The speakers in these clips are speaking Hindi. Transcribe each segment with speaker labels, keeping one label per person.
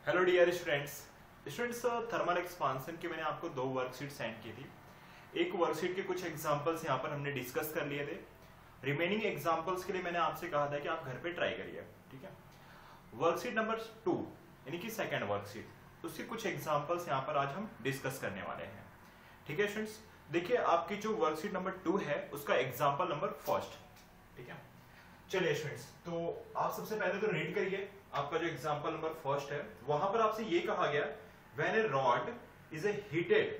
Speaker 1: Hello dear students thermal expansion की मैंने आपको दो वर्कशीट सेंड की थी। एक वर्कशीट के कुछ एग्जांपल्स यहाँ पर हमने डिस्कस कर लिए थे। रिमेनिंग एग्जांपल्स के लिए मैंने आपसे कहा था कि आप घर पे ट्राई करिए। ठीक है, वर्कशीट नंबर 2 यानी कि सेकंड वर्कशीट, उसके कुछ एग्जांपल्स यहाँ पर आज हम डिस्कस करने वाले हैं। ठीक है स्टूडेंट्स, देखिए आपकी जो वर्कशीट नंबर 2 है उसका एग्जाम्पल नंबर फर्स्ट। ठीक है, चलिए स्टूडेंट्स, तो आप सबसे पहले तो रीड करिए आपका जो एग्जांपल नंबर फर्स्ट है। वहां पर आपसे ये कहा गया, when a rod is a heated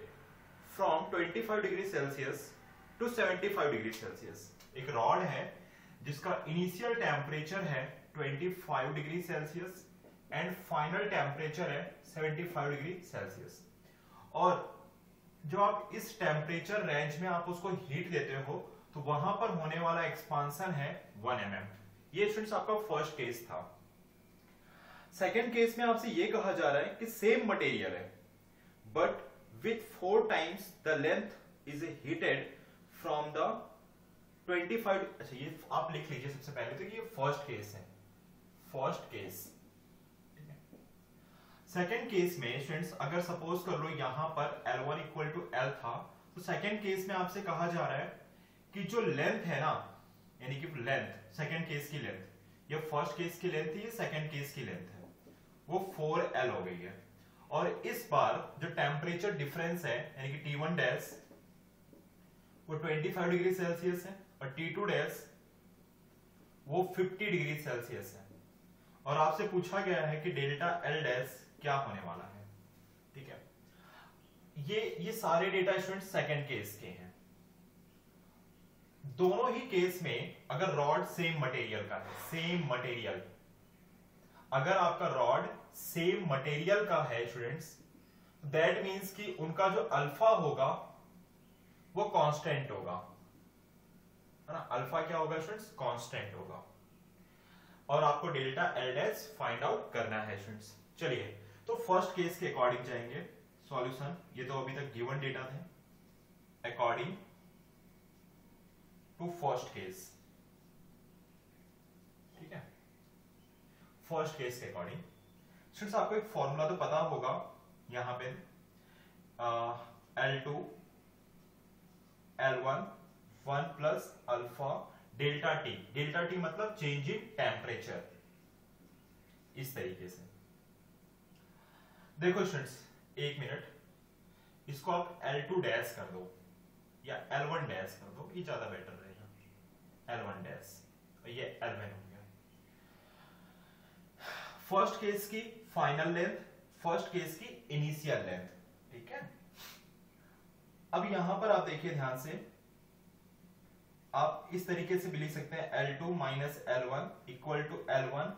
Speaker 1: from 25 degree Celsius to 75 degree Celsius. एक रॉड है जिसका इनिशियल टेम्परेचर है 25 degree Celsius and final temperature है 75 डिग्री सेल्सियस, और जो आप इस टेम्परेचर रेंज में आप उसको हीट देते हो तो वहां पर होने वाला एक्सपांसन है 1 mm। ये स्टूडेंट्स आपका फर्स्ट केस था। सेकेंड केस में आपसे ये कहा जा रहा है कि सेम मटेरियल है but with 4 times the length is heated from the 25। अच्छा, ये आप लिख लीजिए सबसे पहले तो ये फर्स्ट केस है, फर्स्ट केस। सेकेंड केस में स्टूडेंट्स अगर सपोज कर लो यहां पर L1 इक्वल टू L था, तो सेकेंड केस में आपसे कहा जा रहा है कि जो लेंथ है ना, यानी कि लेंथ, सेकेंड केस की लेंथ, ये फर्स्ट केस की लेंथ थी, ये सेकेंड केस की लेंथ है, वो 4L हो गई है। और इस बार जो टेम्परेचर डिफरेंस है यानी कि T1 डैश वो 25 डिग्री सेल्सियस है और T2 डैश वो 50 डिग्री सेल्सियस है, और आपसे पूछा गया है कि डेल्टा L डैश क्या होने वाला है। ठीक है, ये सारे डेटा स्टूडेंट सेकेंड केस के हैं। दोनों ही केस में अगर रॉड सेम मटेरियल का है, सेम मटेरियल, अगर आपका रॉड सेम मटेरियल का है स्टूडेंट्स, दैट मींस कि उनका जो अल्फा होगा वो कांस्टेंट होगा, है ना। अल्फा क्या होगा स्टूडेंट्स? कांस्टेंट होगा, और आपको delta L dash find out करना है स्टूडेंट्स। चलिए, तो फर्स्ट केस के अकॉर्डिंग जाएंगे सॉल्यूशन। ये तो अभी तक गिवन डेटा थे। अकॉर्डिंग टू फर्स्ट केस, ठीक है, फर्स्ट केस के अकॉर्डिंग स्टूडेंट्स आपको एक फॉर्मूला तो पता होगा यहां पे, L2 L1 1 plus alpha delta T. Delta T मतलब चेंज इन टेम्परेचर। इस तरीके से देखो स्टूडेंट्स, एक मिनट, इसको आप L2 डैश कर दो या L1 डैश कर दो, ये ज्यादा बेटर रहेगा। L1 डैश, और ये L1 हो गया। फर्स्ट केस की फाइनल लेंथ, फर्स्ट केस की इनिशियल लेंथ। ठीक है, अब यहां पर आप देखिए ध्यान से, आप इस तरीके से भी लिख सकते हैं L2 minus L1 equal to L1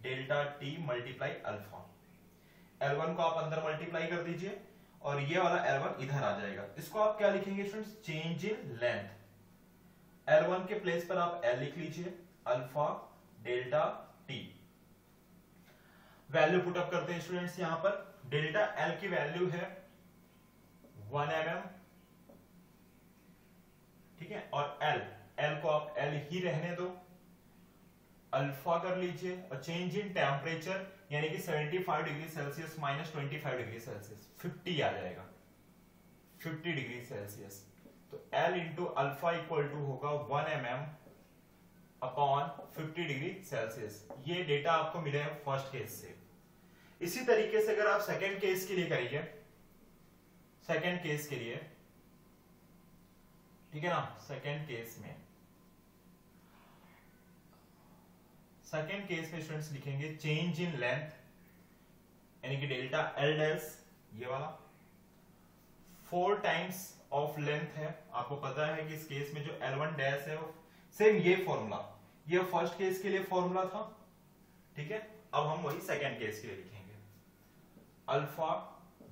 Speaker 1: delta T multiply alpha. L1 को आप अंदर मल्टीप्लाई कर दीजिए और ये वाला L1 इधर आ जाएगा। इसको आप क्या लिखेंगे students? Change in length. L1 के प्लेस पर आप L लिख लीजिए, alpha delta T. Value put up करते हैं स्टूडेंट्स। यहां पर डेल्टा L की वैल्यू है 1 mm, ठीक है, और L को आप L ही रहने दो, अल्फा कर लीजिए, और चेंज इन टेम्परेचर यानी कि 75 degree Celsius minus 25 degree Celsius 50 आ जाएगा, 50 डिग्री सेल्सियस। तो L into alpha equal to होगा 1 mm अपॉन 50 डिग्री सेल्सियस। ये डेटा आपको मिले हैं फर्स्ट केस से। इसी तरीके से अगर आप सेकेंड केस के लिए करिए, सेकेंड केस के लिए, ठीक है ना, सेकेंड केस में, सेकेंड केस में स्टूडेंट्स लिखेंगे चेंज इन लेंथ यानी कि डेल्टा एल डैश, ये वाला 4 टाइम्स ऑफ लेंथ है। आपको पता है कि इस केस में जो L1 डैश है वो सेम ये फॉर्मूला, ये फर्स्ट केस के लिए फॉर्मूला था। ठीक है, अब हम वही सेकेंड केस के लिए लिखेंगे, alpha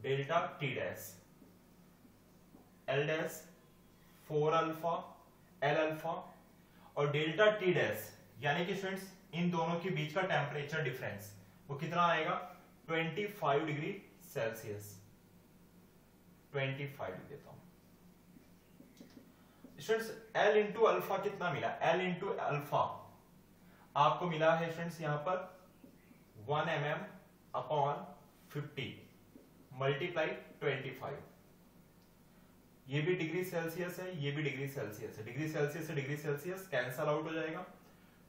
Speaker 1: delta T dash, L dash 4 alpha L alpha, और डेल्टा टी डैश यानी कि स्टूडेंट्स इन दोनों के बीच का टेम्परेचर डिफरेंस वो कितना आएगा? 25 डिग्री सेल्सियस। 25 देता हूं स्टूडेंट्स। L इंटू अल्फा कितना मिला? L इंटू अल्फा आपको मिला है स्टूडेंट्स यहां पर 1 mm अपॉन 50 मल्टीप्लाई 25, ये भी डिग्री सेल्सियस है, ये भी डिग्री सेल्सियस है, डिग्री सेल्सियस से डिग्री सेल्सियस कैंसल आउट हो जाएगा।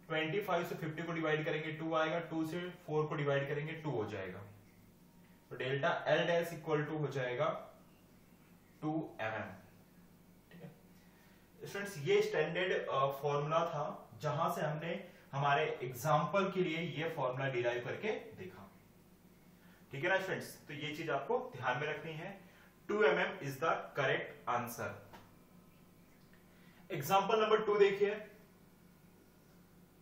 Speaker 1: 25 से 50 को डिवाइड करेंगे 2 आएगा, 2 से 4 को डिवाइड करेंगे 2 हो जाएगा, तो delta L dash equal to हो जाएगा 2 mm। ठीक है स्टूडेंट्स, ये स्टैंडर्ड फॉर्मूला था जहां से हमने हमारे एग्जाम्पल के लिए ये फॉर्मूला डिराइव करके देखा। ठीक है ना स्टूडेंट्स, तो ये चीज आपको ध्यान में रखनी है। 2 mm is the correct answer. Example number 2 देखिए,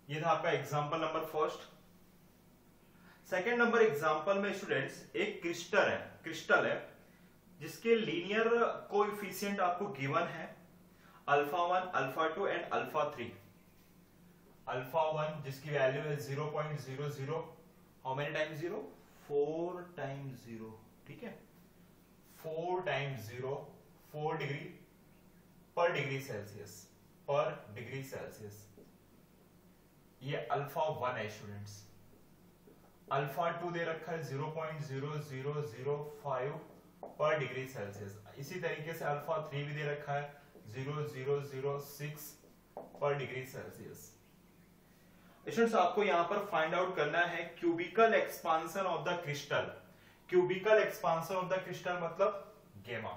Speaker 1: ये था आपका example number first. Second number example में स्टूडेंट्स एक क्रिस्टल है जिसके लीनियर कोएफिशिएंट आपको गिवन है alpha 1, alpha 2 and alpha 3। Alpha 1 जिसकी वैल्यू है 0.00, हाउ मेनी टाइम्स 0, 4 टाइम्स 0। ठीक है, 4 टाइम्स 0, 4 डिग्री पर डिग्री सेल्सियस, पर डिग्री सेल्सियस। ये अल्फा 1 है स्टूडेंट्स। अल्फा 2 दे रखा है 0.0005 पर डिग्री सेल्सियस। इसी तरीके से अल्फा 3 भी दे रखा है 0.006 पर डिग्री सेल्सियस। स्टूडेंट्स, आपको यहां पर फाइंड आउट करना है cubical expansion of the crystal. Cubical expansion of the crystal मतलब गेमा।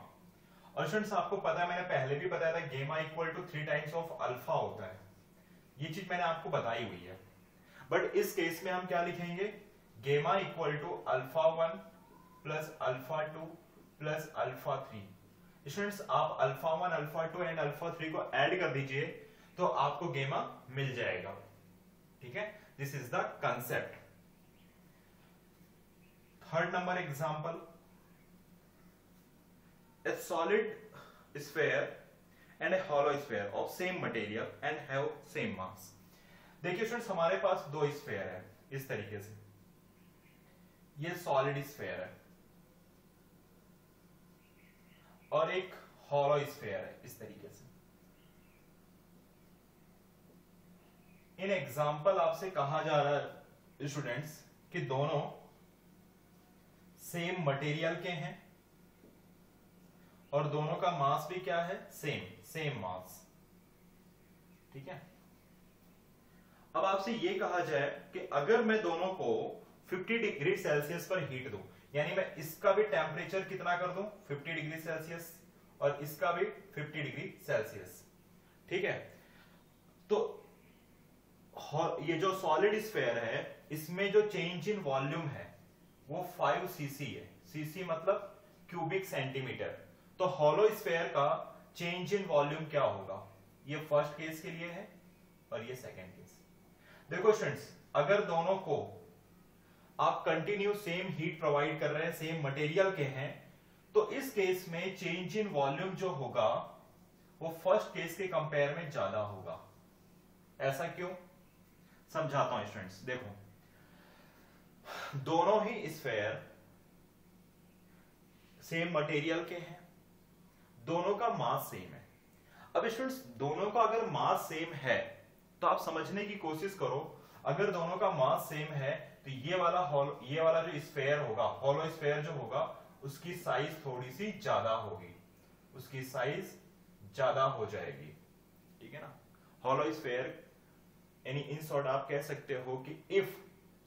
Speaker 1: और स्टूडेंट्स, आपको पता है, मैंने पहले भी बताया था, gamma equal to 3 times of alpha होता है। ये चीज मैंने आपको बताई हुई है, बट इस केस में हम क्या लिखेंगे, gamma equal to alpha 1 plus alpha 2 plus alpha 3। Students, आप अल्फा 1, अल्फा 2 एंड अल्फा 3 को ऐड कर दीजिए तो आपको गेमा मिल जाएगा। ठीक है, this is the concept. Third number example, a solid sphere and a hollow sphere of same material and have same mass। देखिए स्टूडेंट्स, हमारे पास दो स्फेयर है इस तरीके से, ये सॉलिड स्फेयर है और एक हॉलो स्फेयर है इस तरीके से। इन एग्जाम्पल आपसे कहा जा रहा है स्टूडेंट्स कि दोनों सेम मटेरियल के हैं और दोनों का मास भी क्या है, सेम मास। ठीक है, अब आपसे ये कहा जाए कि अगर मैं दोनों को 50 डिग्री सेल्सियस पर हीट दूं, यानी मैं इसका भी टेम्परेचर कितना कर दूं 50 डिग्री सेल्सियस और इसका भी 50 डिग्री सेल्सियस। ठीक है, तो ये जो सॉलिड स्फेयर है इसमें जो चेंज इन वॉल्यूम है वो 5 cc है। cc मतलब क्यूबिक सेंटीमीटर। तो हॉलो स्फेयर का चेंज इन वॉल्यूम क्या होगा, ये फर्स्ट केस के लिए है और ये सेकंड केस। देखो स्टूडेंट्स, अगर दोनों को आप कंटिन्यू सेम हीट प्रोवाइड कर रहे हैं, सेम मटेरियल के हैं, तो इस केस में चेंज इन वॉल्यूम जो होगा वो फर्स्ट केस के कंपेयर में ज्यादा होगा। ऐसा क्यों, समझाता हूं स्टूडेंट्स। देखो, दोनों ही स्फेयर सेम मटेरियल के हैं, दोनों का मास सेम है। अब स्टूडेंट्स, दोनों का अगर मास सेम है तो आप समझने की कोशिश करो, अगर दोनों का मास सेम है तो ये वाला जो स्फेयर होगा, हॉलो स्फेयर जो होगा, उसकी साइज थोड़ी सी ज्यादा होगी, उसकी साइज ज्यादा हो जाएगी। ठीक है ना, हॉलो स्फेयर यानी इन शॉर्ट आप कह सकते हो कि if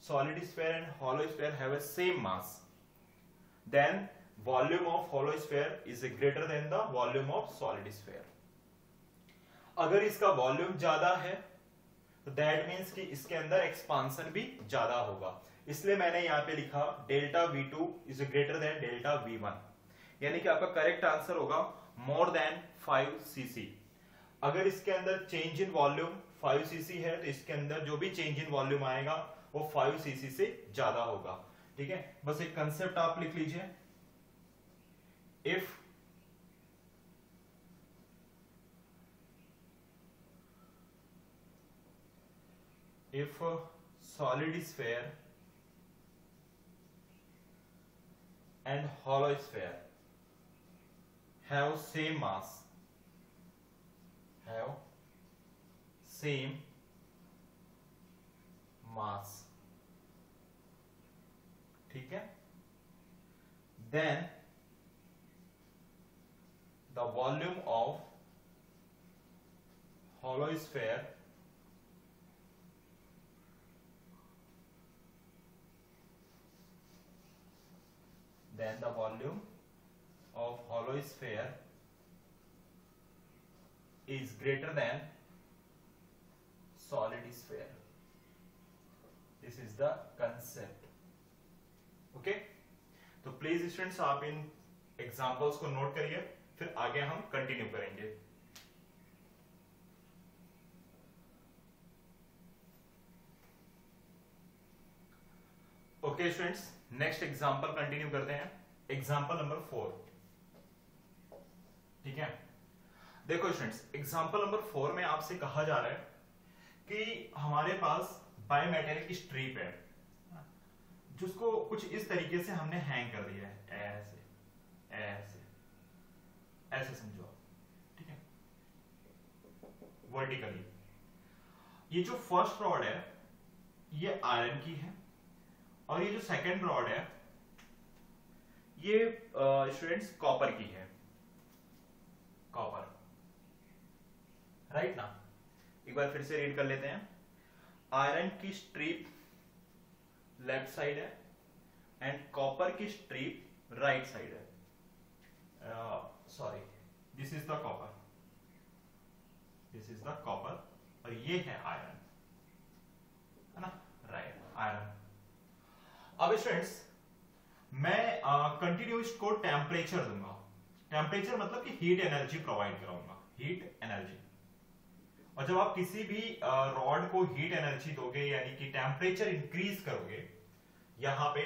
Speaker 1: solid sphere and hollow sphere have a same mass, then volume of hollow sphere is greater than the volume of solid sphere. अगर इसका वॉल्यूम ज्यादा है तो दैट मीन्स कि इसके अंदर एक्सपांशन भी ज्यादा होगा, इसलिए मैंने यहां पे लिखा delta V2 is greater then delta V1, यानी कि आपका करेक्ट आंसर होगा मोर देन 5 cc। अगर इसके अंदर चेंज इन वॉल्यूम 5 cc है तो इसके अंदर जो भी चेंज इन वॉल्यूम आएगा वो 5 cc से ज्यादा होगा। ठीक है, बस एक कंसेप्ट आप लिख लीजिए, if solid sphere and hollow sphere have same mass, ठीक है, then the volume of hollow sphere is greater than solid sphere. This is the concept. Okay तो प्लीज स्टूडेंट्स आप इन एग्जांपल्स को नोट करिए, फिर आगे हम कंटिन्यू करेंगे. Okay students, next example continue करते हैं. Example number 4. ठीक है, देखो स्टूडेंट्स, एग्जांपल नंबर 4 में आपसे कहा जा रहा है कि हमारे पास बायोमेटेलिक स्ट्रिप है जिसको कुछ इस तरीके से हमने हैंग कर दिया है, ऐसे ऐसे ऐसे समझो आप. ठीक है, वर्टिकली. ये जो फर्स्ट रॉड है ये आयरन की है और ये जो सेकंड रॉड है ये स्टूडेंट्स कॉपर की है. कॉपर, राइट ना. एक बार फिर से रीड कर लेते हैं. आयरन की स्ट्रिप लेफ्ट साइड है एंड कॉपर की स्ट्रिप राइट साइड है. Sorry, this is the copper, this is the copper और ये है आयरन, है ना, राइट, आयरन. अब स्टूडेंट्स मैं कंटिन्यू इसको टेम्परेचर दूंगा. टेम्परेचर मतलब कि हीट एनर्जी प्रोवाइड कराऊंगा, हीट एनर्जी. और जब आप किसी भी रॉड को हीट एनर्जी दोगे यानी कि टेम्परेचर इंक्रीज करोगे यहां पे.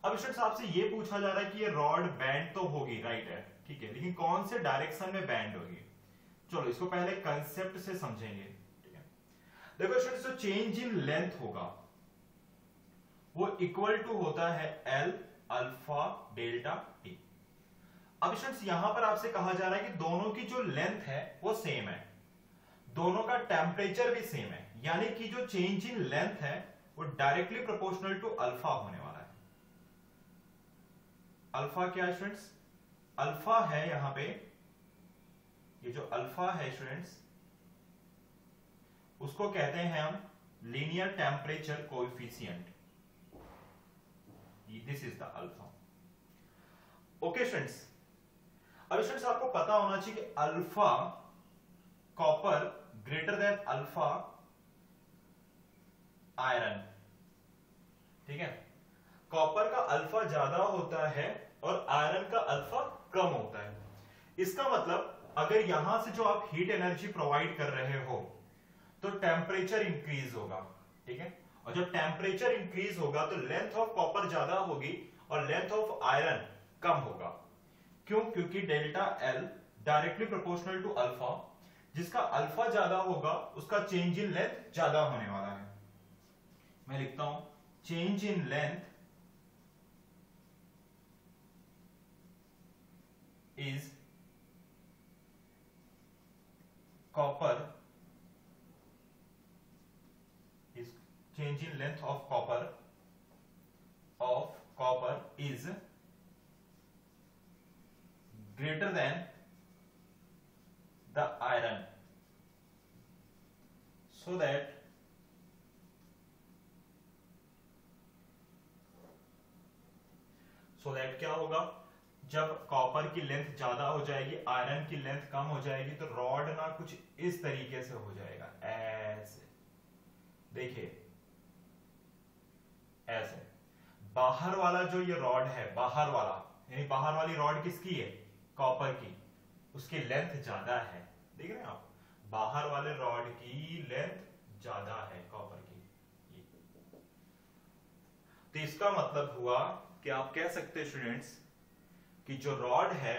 Speaker 1: अब स्टूडेंट्स आपसे ये पूछा जा रहा है कि ये रॉड बैंड तो होगी, राइट है, ठीक है, लेकिन कौन से डायरेक्शन में बैंड होगी. चलो इसको पहले कंसेप्ट से समझेंगे. ठीक है, देखो स्टूडेंट्स जो चेंज इन लेंथ होगा वो इक्वल टू होता है L अल्फा डेल्टा टी. अब स्टूडेंट्स यहां पर आपसे कहा जा रहा है कि दोनों की जो लेंथ है वो सेम है, दोनों का टेम्परेचर भी सेम है, यानी कि जो चेंज इन लेंथ है वो डायरेक्टली प्रोपोर्शनल टू अल्फा होने वाला है. अल्फा क्या है स्टूडेंट्स? अल्फा है यहां पे, ये जो अल्फा है स्टूडेंट्स उसको कहते हैं हम linear temperature coefficient. This is the alpha. Okay students, अब स्टूडेंट्स आपको पता होना चाहिए कि alpha copper greater than alpha iron. ठीक है, कॉपर का अल्फा ज्यादा होता है और आयरन का अल्फा कम होता है. इसका मतलब अगर यहां से जो आप हीट एनर्जी प्रोवाइड कर रहे हो तो टेम्परेचर इंक्रीज होगा. ठीक है, और जब टेम्परेचर इंक्रीज होगा तो लेंथ ऑफ कॉपर ज्यादा होगी और लेंथ ऑफ आयरन कम होगा. क्यों? क्योंकि delta L directly proportional to alpha, जिसका अल्फा ज्यादा होगा उसका चेंज इन लेंथ ज्यादा होने वाला है. मैं लिखता हूं change in length is copper change in length of copper is greater than the iron, so that क्या होगा, जब कॉपर की लेंथ ज्यादा हो जाएगी आयरन की लेंथ कम हो जाएगी तो रॉड ना कुछ इस तरीके से हो जाएगा, ऐसे. देखिए ऐसे. बाहर वाला जो ये रॉड है, बाहर वाला यानी बाहर वाली रॉड किसकी है? कॉपर की. उसकी लेंथ ज्यादा है, देख रहे हैं आप, बाहर वाले रॉड की लेंथ ज्यादा है कॉपर की. तो इसका मतलब हुआ कि आप कह सकते हैं स्टूडेंट्स कि जो रॉड है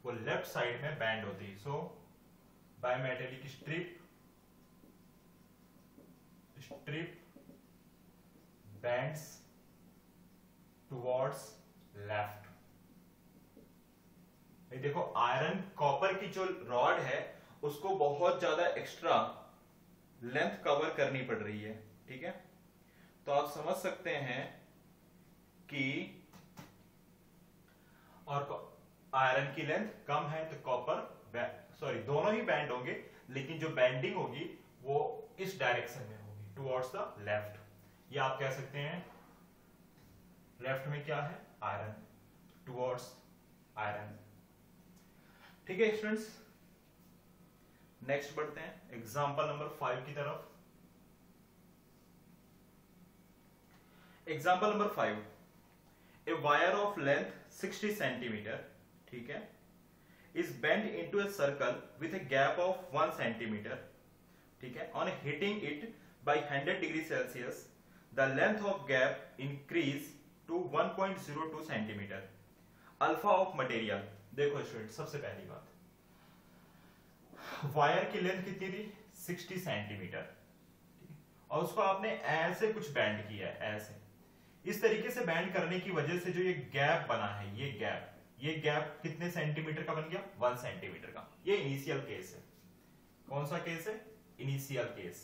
Speaker 1: वो लेफ्ट साइड में बैंड होती है. So bimetallic strip bands towards left. देखो आयरन कॉपर की जो रॉड है उसको बहुत ज्यादा एक्स्ट्रा लेंथ कवर करनी पड़ रही है. ठीक है, तो आप समझ सकते हैं कि और आयरन की लेंथ कम है तो कॉपर दोनों ही बैंड होंगे, लेकिन जो बैंडिंग होगी वो इस डायरेक्शन में होगी, टुवर्ड्स द लेफ्ट। या आप कह सकते हैं लेफ्ट में क्या है, आयरन, टुवर्ड्स आयरन। ठीक है स्टूडेंट्स, नेक्स्ट बढ़ते हैं एग्जांपल नंबर 5 की तरफ। Example number 5, a wire of length 60 centimetre, ठीक है, is bent into a circle with a gap of 1 centimeter, ठीक है, on hitting it by 100 degree Celsius the length of gap increase to 1.02 centimeter, alpha of material। देखो स्टूडेंट, सबसे पहली बात, वायर की लेंथ कितनी थी, 60 सेंटीमीटर, और उसको आपने ऐसे कुछ बैंड किया है, ऐसे इस तरीके से बैंड करने की वजह से जो ये गैप बना है, ये गैप कितने सेंटीमीटर का बन गया, 1 सेंटीमीटर का। ये इनिशियल केस है। कौन सा केस है, इनिशियल केस।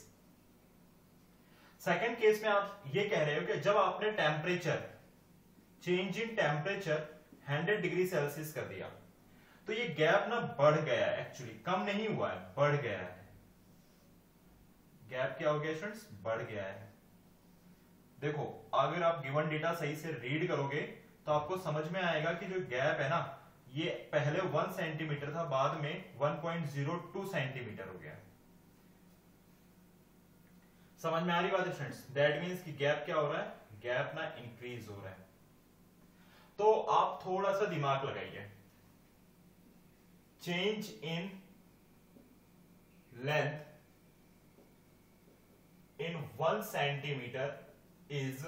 Speaker 1: सेकंड केस में आप ये कह रहे हो कि जब आपने temperature, change in temperature 100 degree Celsius कर दिया तो ये गैप ना बढ़ गया है, एक्चुअली कम नहीं हुआ है, बढ़ गया है। गैप क्या हो गया स्टूडेंट्स, बढ़ गया है। देखो, अगर आप गिवन डेटा सही से रीड करोगे तो आपको समझ में आएगा कि जो गैप है ना, ये पहले 1 सेंटीमीटर था, बाद में 1.02 सेंटीमीटर हो गया। समझ में आ रही बात है स्टूडेंट्स? दैट मींस कि गैप क्या हो रहा है, गैप ना इंक्रीज हो रहा है। तो आप थोड़ा सा दिमाग लगाइए। Change in length in 1 centimeter is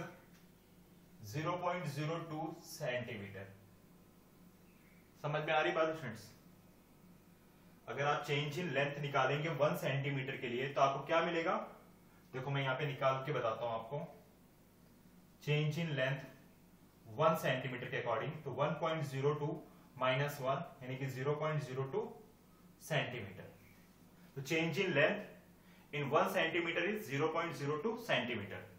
Speaker 1: 0.02 centimetre. समझ में आ रही बात स्टूडेंट्स? अगर आप चेंज इन लेंथ निकालेंगे 1 सेंटीमीटर के लिए तो आपको क्या मिलेगा, देखो मैं यहां पे निकाल के बताता हूं आपको। चेंज इन लेंथ 1 सेंटीमीटर के अकॉर्डिंग तो 1.02 माइनस 1 यानी कि 0.02 सेंटीमीटर। तो change in length in 1 centimetre is 0.02 centimetre.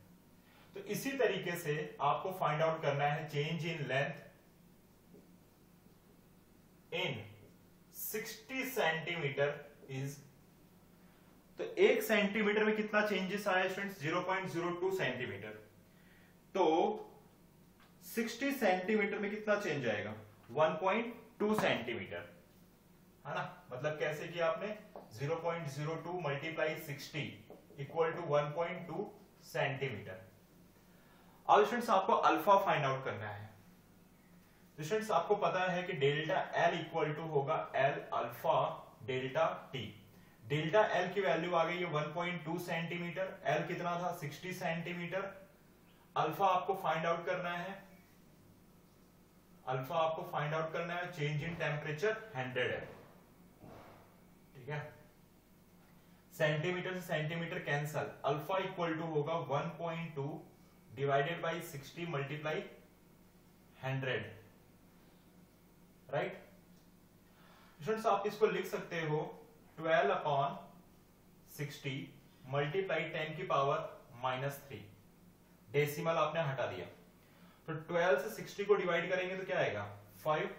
Speaker 1: तो इसी तरीके से आपको फाइंड आउट करना है change in length in 60 centimetre is, तो 1 सेंटीमीटर में कितना चेंजेस आया स्टूडेंट्स, 0.02 सेंटीमीटर। तो 60 सेंटीमीटर में कितना चेंज आएगा, 1.2 सेंटीमीटर, है ना। मतलब कैसे किया आपने, 0.02 मल्टीप्लाई 60 इक्वल टू 1.2 सेंटीमीटर। अब स्टूडेंट्स आपको अल्फा फाइंड आउट करना है। तो स्टूडेंट्स आपको पता है कि डेल्टा एल इक्वल टू होगा L alpha delta T. Delta L की वैल्यू आ गई है 1.2 सेंटीमीटर, एल कितना था 60 सेंटीमीटर। अल्फा आपको फाइंड आउट करना है, अल्फा आपको फाइंड आउट करना है, चेंज इन टेम्परेचर 100 है, ठीक है। सेंटीमीटर से centimetre cancel, alpha equal to होगा 1.2 divided by 60 multiply 100, right. Students आप इसको लिख सकते हो 12 अपॉन 60 मल्टीप्लाई 10 की पावर -3, डेसिमल आपने हटा दिया। तो 12 से 60 को डिवाइड करेंगे तो क्या आएगा 5,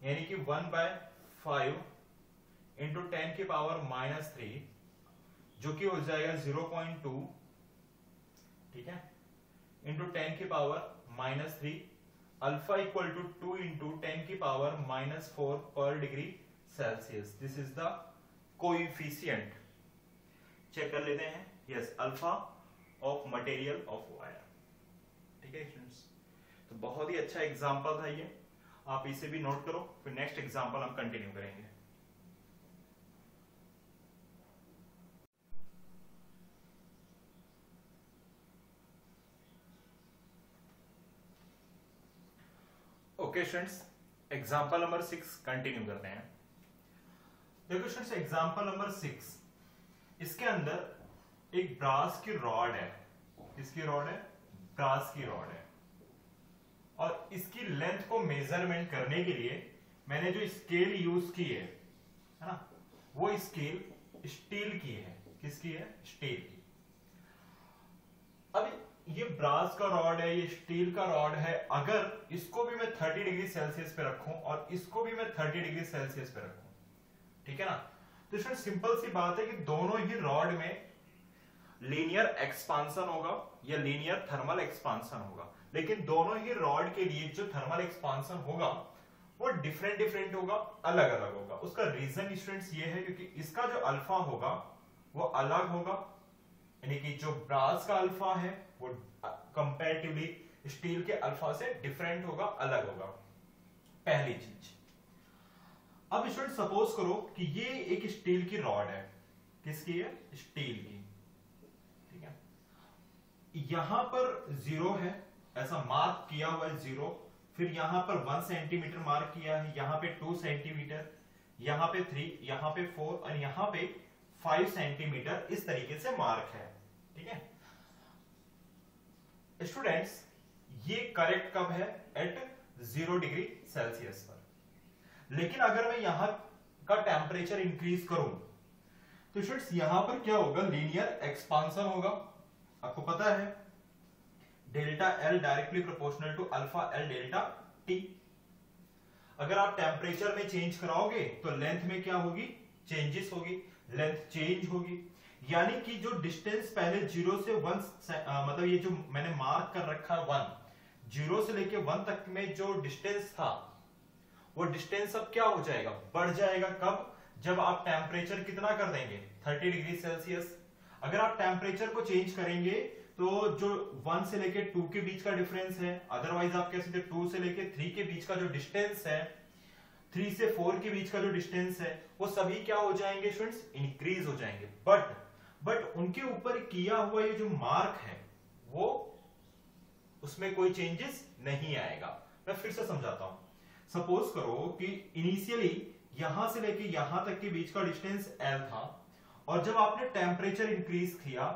Speaker 1: यानी कि 1/5 इंटू 10 की पावर -3, जो कि हो जाएगा 0.2, ठीक है, इंटू 10 की power -3। Alpha equal to 2 into 10 की पावर -4 पर degree Celsius. This is the coefficient. Check कर लेते हैं, yes, alpha of material of wire, ठीक है स्टूडेंट्स। तो बहुत ही अच्छा एग्जांपल था ये, आप इसे भी नोट करो, फिर नेक्स्ट एग्जांपल हम कंटिन्यू करेंगे। Okay students, example number 6 continue करते हैं। देखो स्टूडेंट्स, एग्जांपल नंबर 6, इसके अंदर एक ब्रास की रॉड है। किसकी रॉड है, ब्रास की रॉड है। और इसकी लेंथ को मेजरमेंट करने के लिए मैंने जो स्केल यूज की है ना, वो स्केल स्टील की है। किसकी है, स्टील की। अब ये ब्रास का रॉड है, ये स्टील का रॉड है, अगर इसको भी मैं 30 डिग्री सेल्सियस पे रखूं और इसको भी मैं 30 डिग्री सेल्सियस पे रखूं, ठीक है ना, तो इसमें सिंपल सी बात है कि दोनों ही रॉड में लीनियर एक्सपांसन होगा या लीनियर थर्मल एक्सपांसन होगा, लेकिन दोनों ही रॉड के लिए जो थर्मल एक्सपांसन होगा वो डिफरेंट डिफरेंट होगा, अलग अलग होगा। उसका रीजन स्टूडेंट्स ये है क्योंकि इसका जो अल्फा होगा वो अलग होगा, यानी कि जो ब्रास का अल्फा है वो कंपैरेटिवली स्टील के अल्फा से डिफरेंट होगा, अलग होगा, पहली चीज। अब स्टूडेंट सपोज करो कि ये एक स्टील की रॉड है, किसकी है, स्टील की, ठीक है, यहां पर 0 है, ऐसा मार्क किया हुआ है 0, फिर यहां पर 1 सेंटीमीटर मार्क किया है, यहां पे 2 सेंटीमीटर, यहां पे 3, यहां पे 4 और यहां पे 5 सेंटीमीटर, इस तरीके से मार्क है, ठीक है स्टूडेंट्स। ये करेक्ट कब है, एट 0 डिग्री सेल्सियस पर। लेकिन अगर मैं यहां का टेम्परेचर इंक्रीज करूं तो स्टूडेंट्स यहां पर क्या होगा, लीनियर एक्सपांसन होगा। आपको पता है delta L directly proportional to alpha L delta T. अगर आप टेम्परेचर में चेंज कराओगे तो लेंथ में क्या होगी, चेंजेस होगी, लेंथ चेंज होगी, यानी कि जो डिस्टेंस पहले 0 से 1 मतलब ये जो मैंने मार्क कर रखा है 1, 0 से लेके 1 तक में जो डिस्टेंस था वो डिस्टेंस अब क्या हो जाएगा, बढ़ जाएगा। कब, जब आप टेम्परेचर कितना कर देंगे, 30 डिग्री सेल्सियस। अगर आप टेम्परेचर को चेंज करेंगे तो जो 1 से लेके 2 के बीच का डिफरेंस है, अदरवाइज आप कह सकते हैं 2 से लेके 3 के बीच का जो डिस्टेंस है, 3 से 4 के बीच का जो डिस्टेंस है, वो सभी क्या हो जाएंगे स्टूडेंट्स, इंक्रीज हो जाएंगे। बट उनके ऊपर किया हुआ ये जो मार्क है वो उसमें कोई चेंजेस नहीं आएगा। मैं फिर से समझाता हूं। सपोज करो कि इनिशियली यहां से लेके यहां तक के बीच का डिस्टेंस L था, और जब आपने टेम्परेचर इंक्रीज किया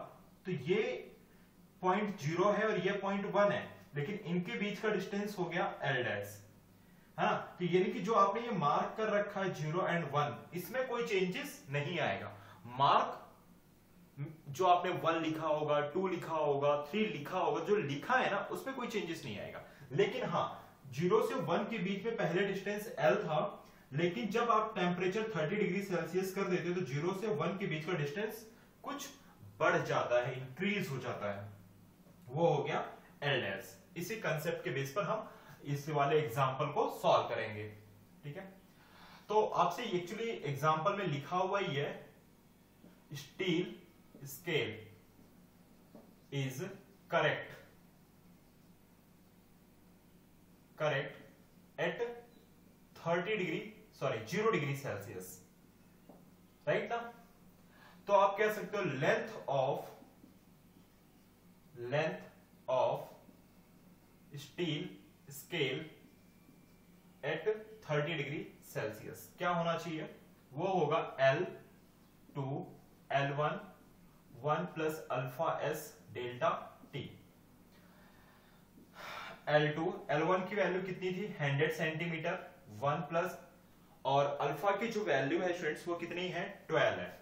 Speaker 1: तो ये पॉइंट 0 है और ये पॉइंट 1 है, लेकिन इनके बीच का डिस्टेंस हो गया L डैश, हाँ, तो यानी कि जो आपने ये मार्क कर रखा है 0 एंड 1, इसमें कोई चेंजेस नहीं आएगा। मार्क जो आपने 1 लिखा होगा, 2 लिखा होगा, 3 लिखा होगा, जो लिखा है ना उसमें कोई चेंजेस नहीं आएगा। लेकिन हाँ, 0 से 1 के बीच में पहले डिस्टेंस L था, लेकिन जब आप टेम्परेचर 30 डिग्री सेल्सियस कर देते तो 0 से 1 के बीच का डिस्टेंस कुछ बढ़ जाता है, इंक्रीज हो जाता है, वो हो गया L डैश। इसी कंसेप्ट के बेस पर हम इस वाले एग्जांपल को सॉल्व करेंगे, ठीक है। तो आपसे एक्चुअली एग्जांपल में लिखा हुआ ही है, steel scale is correct at 0 degree Celsius, right ना। तो आप कह सकते हो length of steel scale eight 30 degree Celsius क्या होना चाहिए, वो होगा L2 L1 1 plus alpha S delta T. L1 की वैल्यू कितनी थी, 100 सेंटीमीटर, 1 प्लस, और अल्फा की जो वैल्यू है स्टूडेंट्स वो कितनी है, 12 है,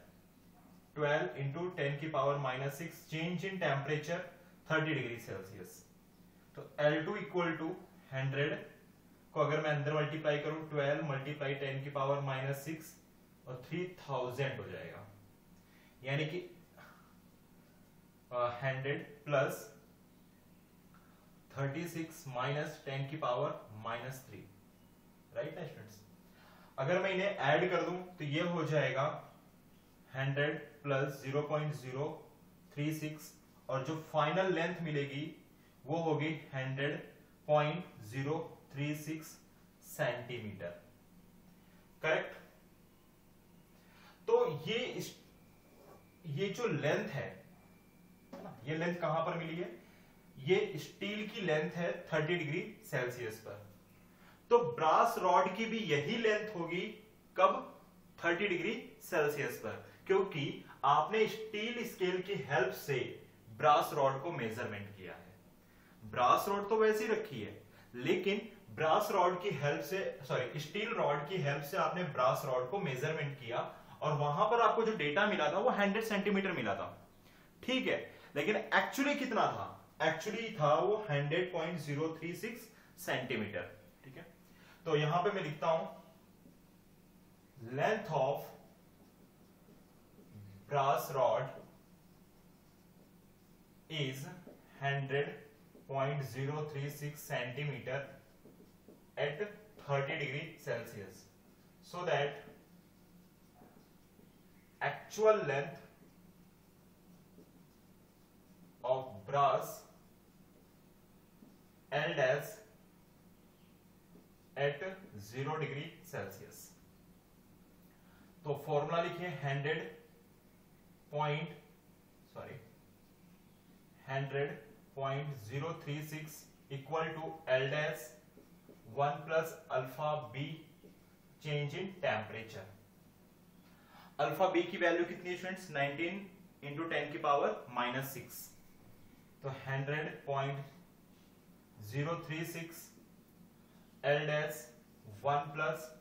Speaker 1: 12 इंटू 10 की power -6, change in temperature 30 degree Celsius. तो L2 इक्वल टू 100 को अगर मैं अंदर मल्टीप्लाई करूं, 12 मल्टीप्लाई 10 की पावर -6 और 3000 हो जाएगा, यानी कि 100 प्लस 36 माइनस 10 की पावर -3, राइट ना स्टूडेंट्स। अगर मैं इन्हें ऐड कर दूं तो ये हो जाएगा 100 प्लस 0.036, और जो फाइनल लेंथ मिलेगी वो होगी 100.036 सेंटीमीटर, करेक्ट। तो ये जो लेंथ है ना, ये लेंथ कहां पर मिली है, ये स्टील की लेंथ है 30 डिग्री सेल्सियस पर। तो ब्रास रॉड की भी यही लेंथ होगी, कब, 30 डिग्री सेल्सियस पर, क्योंकि आपने स्टील स्केल की हेल्प से ब्रास रॉड को मेजरमेंट किया है। ब्रास रॉड तो वैसे ही रखी है, लेकिन ब्रास रॉड की हेल्प से, सॉरी, स्टील रॉड की हेल्प से आपने ब्रास रॉड को मेजरमेंट किया, और वहां पर आपको जो डेटा मिला था वो 100 सेंटीमीटर मिला था, ठीक है। लेकिन एक्चुअली कितना था, एक्चुअली था वो 100.036 सेंटीमीटर। ठीक है, तो यहां पे मैं लिखता हूं length of brass rod is 100.036 centimeter at 30 degree Celsius, so that actual length of brass held as at 0 degree Celsius। तो फॉर्मूला लिखिए 100.036 equal to L dash 1 plus alpha B change in temperature. Alpha B की वैल्यू कितनी है स्टूडेंट्स? 19 इंटू 10 की पावर -6, तो 100.036 L डैश 1 प्लस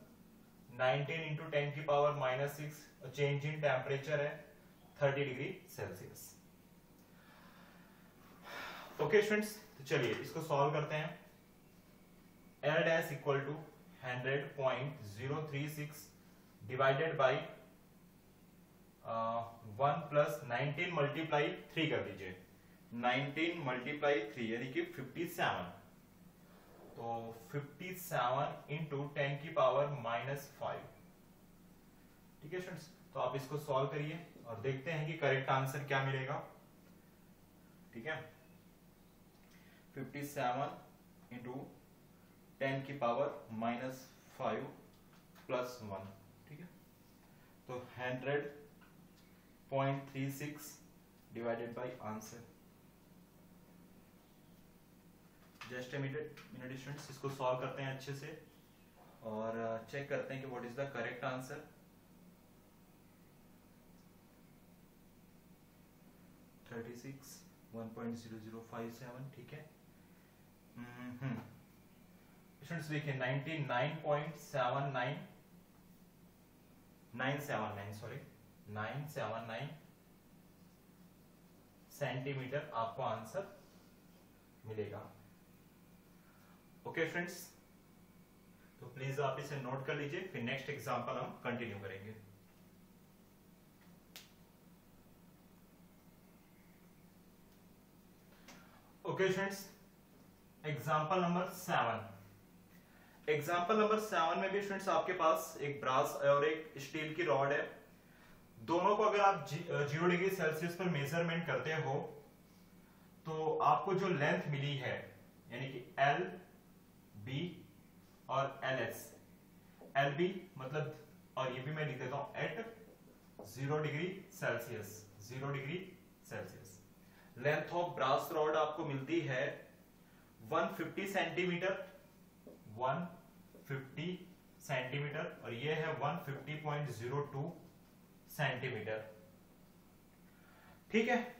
Speaker 1: 19 इंटू 10 की पावर -6, चेंज इन टेम्परेचर है 30 डिग्री सेल्सियस। ओके स्टूडेंट्स, तो चलिए इसको सॉल्व करते हैं। L dash equal to 100.036 divided by 1 plus 19 multiply 3 कर दीजिए। 19 मल्टीप्लाई 3 यानी कि 57, तो 57 इंटू 10 की पावर -5। ठीक है स्टूडेंट्स, तो आप इसको सॉल्व करिए और देखते हैं कि करेक्ट आंसर क्या मिलेगा। ठीक है, 57 इंटू 10 की पावर -5 प्लस 1। ठीक है, तो 100.36 divided by answer. Just a minute students, इसको सॉल्व करते हैं अच्छे से और चेक करते हैं कि what is the correct answer. (36) 1.0057। ठीक है, स्टूडेंट्स देखिए 979 सेंटीमीटर आपको आंसर मिलेगा। ओके फ्रेंड्स, तो प्लीज आप इसे नोट कर लीजिए, फिर नेक्स्ट एग्जांपल हम कंटिन्यू करेंगे। Okay friends, example number 7। Example number 7 में भी स्टूडेंट्स आपके पास एक ब्रास और एक स्टील की रॉड है। दोनों को अगर आप 0 डिग्री सेल्सियस पर मेजरमेंट करते हो तो आपको जो लेंथ मिली है यानी कि एल बी और एल एस। एल बी मतलब, और ये भी मैं लिख देता हूं at 0 degree Celsius, 0 degree Celsius. Length of brass rod आपको मिलती है 150 सेंटीमीटर, 150 सेंटीमीटर, और ये है 150.02 सेंटीमीटर। ठीक है,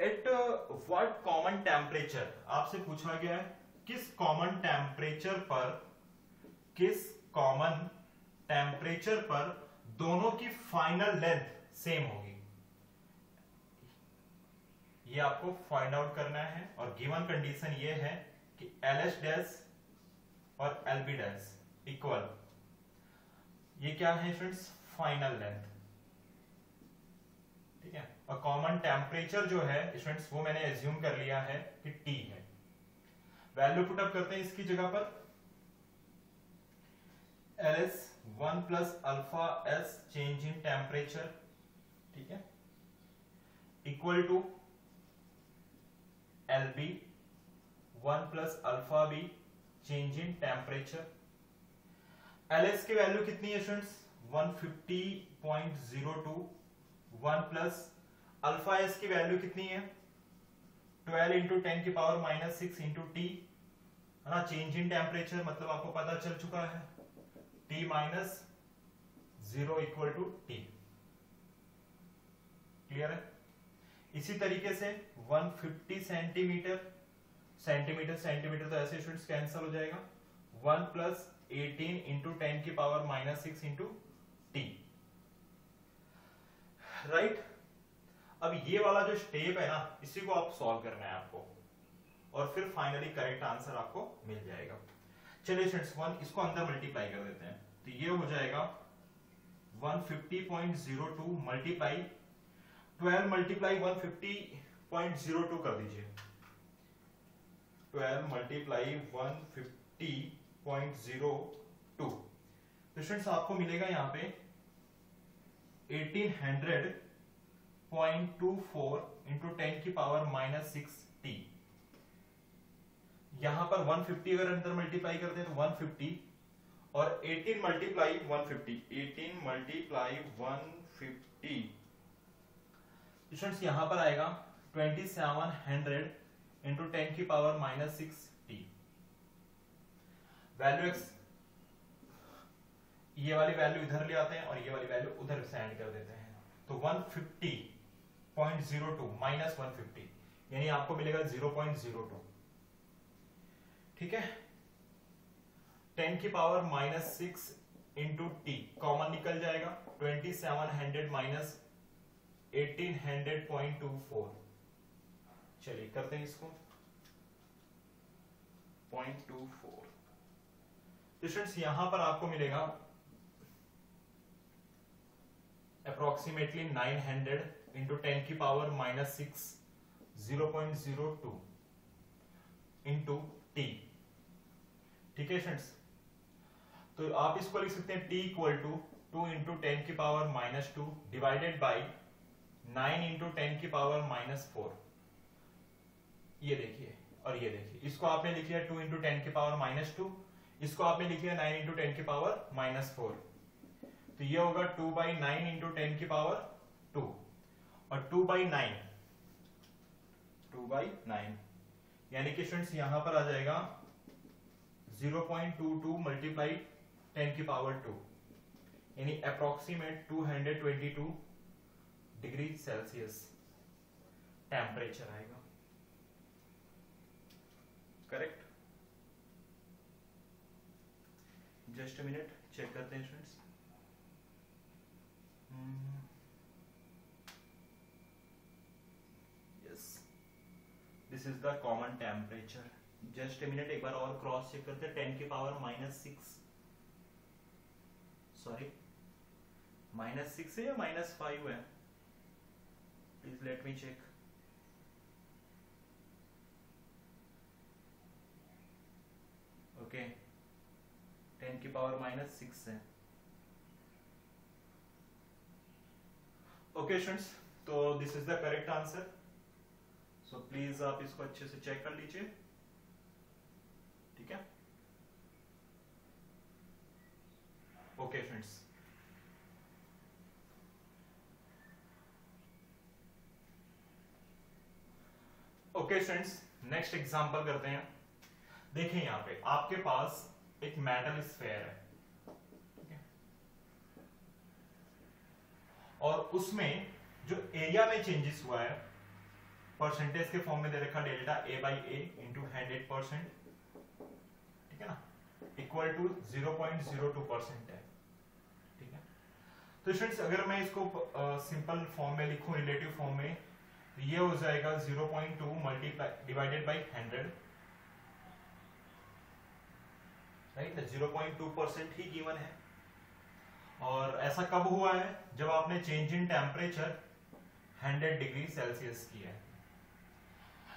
Speaker 1: एट व्हाट कॉमन टेम्परेचर, आपसे पूछा गया है किस कॉमन टेम्परेचर पर दोनों की फाइनल लेंथ सेम होगी, ये आपको फाइंड आउट करना है। और गिवन कंडीशन ये है कि एल एस डैश और एल बी डैश इक्वल, ये क्या है स्टूडेंट्स? Final length. ठीक है, और कॉमन टेम्परेचर जो है स्टूडेंट्स वो मैंने एज्यूम कर लिया है कि T है। वैल्यू पुट अप करते हैं इसकी जगह पर। L S 1 plus alpha S change in temperature, ठीक है, equal to L B 1 plus alpha B change in temperature. L S की वैल्यू कितनी है स्टूडेंट्स? 150.02। 1 प्लस अल्फा एस की वैल्यू कितनी है? 12 इंटू 10 की पावर -6 इंटू टी, है ना। चेंज इन टेम्परेचर मतलब आपको पता चल चुका है, T minus 0 equal to T. Clear है? इसी तरीके से 150 सेंटीमीटर तो ऐसे स्टूडेंट्स कैंसिल हो जाएगा। 1 प्लस 18 इंटू 10 की पावर -6 इंटू टी, राइट। अब ये वाला जो स्टेप है ना, इसी को आप सॉल्व करना है आपको, और फिर फाइनली करेक्ट आंसर आपको मिल जाएगा। चलिए स्टूडेंट्स, इसको अंदर मल्टीप्लाई कर देते हैं, तो ये हो जाएगा 150.02 मल्टीप्लाई 12 मल्टीप्लाई 150.02 कर दीजिए। 12 मल्टीप्लाई 150.02, तो स्टूडेंट्स आपको मिलेगा यहाँ पे 1800.24 इंटू 10 की पावर -6t। यहां पर 150 अगर अंदर मल्टीप्लाई करते हैं तो 150, और 18 मल्टीप्लाई 150, 18 मल्टीप्लाई 150 स्टूडेंट्स यहां पर आएगा 2700 इंटू 10 की पावर -6t। वैल्यू एक्स, ये वाली वैल्यू इधर ले आते हैं और ये वाली वैल्यू उधर सेंड कर देते हैं, तो 150.02 माइनस 150 यानी आपको मिलेगा 0.02। ठीक है, 10 की पावर -6 इंटू टी कॉमन निकल जाएगा, 2700 माइनस 1800.24। चलिए करते हैं इसको 0.24। स्टूडेंट्स यहां पर आपको मिलेगा अप्रोक्सीमेटली 900 इंटू 10 की पावर -6 0.02 इंटू टी। ठीक है स्टूडेंट्स, तो आप इसको लिख सकते हैं t इक्वल टू 2 इंटू 10 की पावर -2 डिवाइडेड बाई 9 इंटू 10 की पावर -4। ये देखिए और ये देखिए, इसको आपने लिख लिया 2 इंटू 10 की पावर -2, इसको आपने लिख लिया 9 इंटू 10 की पावर -4, तो ये होगा 2/9 इंटू 10 की पावर 2, और 2/9 यानी कि स्टूडेंट्स यहां पर आ जाएगा 0.22 मल्टीप्लाई 10 की पावर 2, यानी अप्रोक्सीमेट 222 डिग्री सेल्सियस टेम्परेचर आएगा। Correct? Just a minute, check करते हैं students. Yes, this is the common temperature. Just a minute, एक बार और क्रॉस चेक करते हैं। 10 की पावर -6, सॉरी -6 है या -5 है, please let me check. Okay, 10 की पावर -6 है। ओके स्टूडेंट्स, तो this is the correct answer, so please आप इसको अच्छे से चेक कर लीजिए। ठीक है, okay friends. Okay friends, next example करते हैं। देखिए यहां पे आपके पास एक मेटल स्फेयर है, ठीक है, और उसमें जो एरिया में चेंजेस हुआ है परसेंटेज के फॉर्म में दे रखा डेल्टा A/A इंटू 100%, ठीक है ना, इक्वल टू 0.02% है। ठीक है, तो स्टूडेंट्स अगर मैं इसको सिंपल फॉर्म में लिखूं, रिलेटिव फॉर्म में, तो ये हो जाएगा 0.2 multiply divided by 100, right, 0.2% he given है। और ऐसा कब हुआ है? जब आपने change in temperature 100 degree Celsius किया है।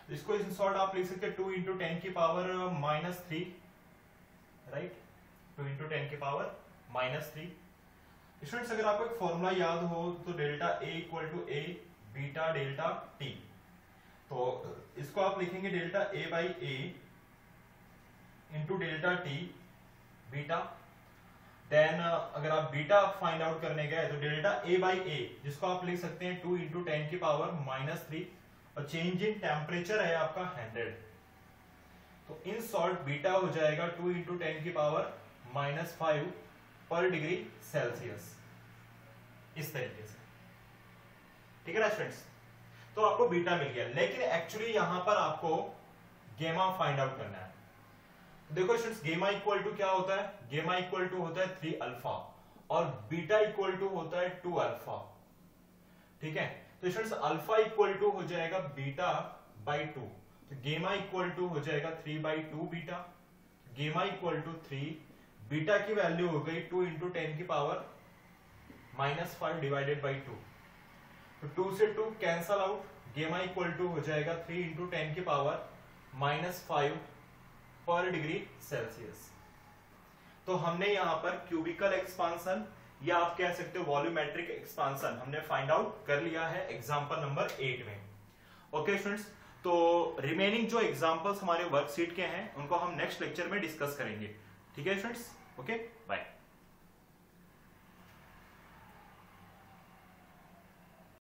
Speaker 1: तो इसको इन शॉर्ट आप लिख सकते हैं 2 इंटू 10 की पावर -3, राइट, 2 इंटू 10 की पावर -3। स्टूडेंट्स अगर आपको एक फॉर्मूला याद हो तो delta A equal to A beta delta T, तो इसको आप लिखेंगे delta A/A into delta T beta. Then अगर आप बीटा फाइंड आउट करने गए तो डेल्टा A/A, जिसको आप लिख सकते हैं 2 इंटू 10 की पावर -3, और चेंज इन टेम्परेचर है आपका 100, तो इन शॉर्ट बीटा हो जाएगा 2 इंटू 10 की पावर -5 पर डिग्री सेल्सियस, इस तरीके से। ठीक है ना स्टूडेंट्स, तो आपको बीटा मिल गया, लेकिन एक्चुअली यहां पर आपको गेमा फाइंड आउट करना है। देखो स्टूडेंट्स, गेमा इक्वल टू क्या होता है? गेमा इक्वल टू होता है 3 अल्फा, और बीटा इक्वल टू होता है 2 अल्फा। ठीक है, तो स्टूडेंट्स अल्फा इक्वल टू हो जाएगा बीटा बाई 2, तो गेमा इक्वल टू हो जाएगा 3/2 बीटा, गेमा इक्वल टू 3, बीटा की वैल्यू हो गई 2 × 10 की पावर -5 डिवाइडेड बाई 2, तो 2 से 2 कैंसल आउट, गेमा इक्वल टू हो जाएगा 3 × 10 की पावर -5 पर डिग्री सेल्सियस। तो हमने यहां पर क्यूबिकल एक्सपांसन या आप कह सकते हो वॉल्यूमेट्रिक एक्सपांसन हमने फाइंड आउट कर लिया है एग्जांपल नंबर 8 में। ओके स्टूडेंट्स, तो रिमेनिंग जो एग्जांपल्स हमारे वर्कशीट के हैं उनको हम नेक्स्ट लेक्चर में डिस्कस करेंगे। ठीक है स्टूडेंट्स, ओके बाय।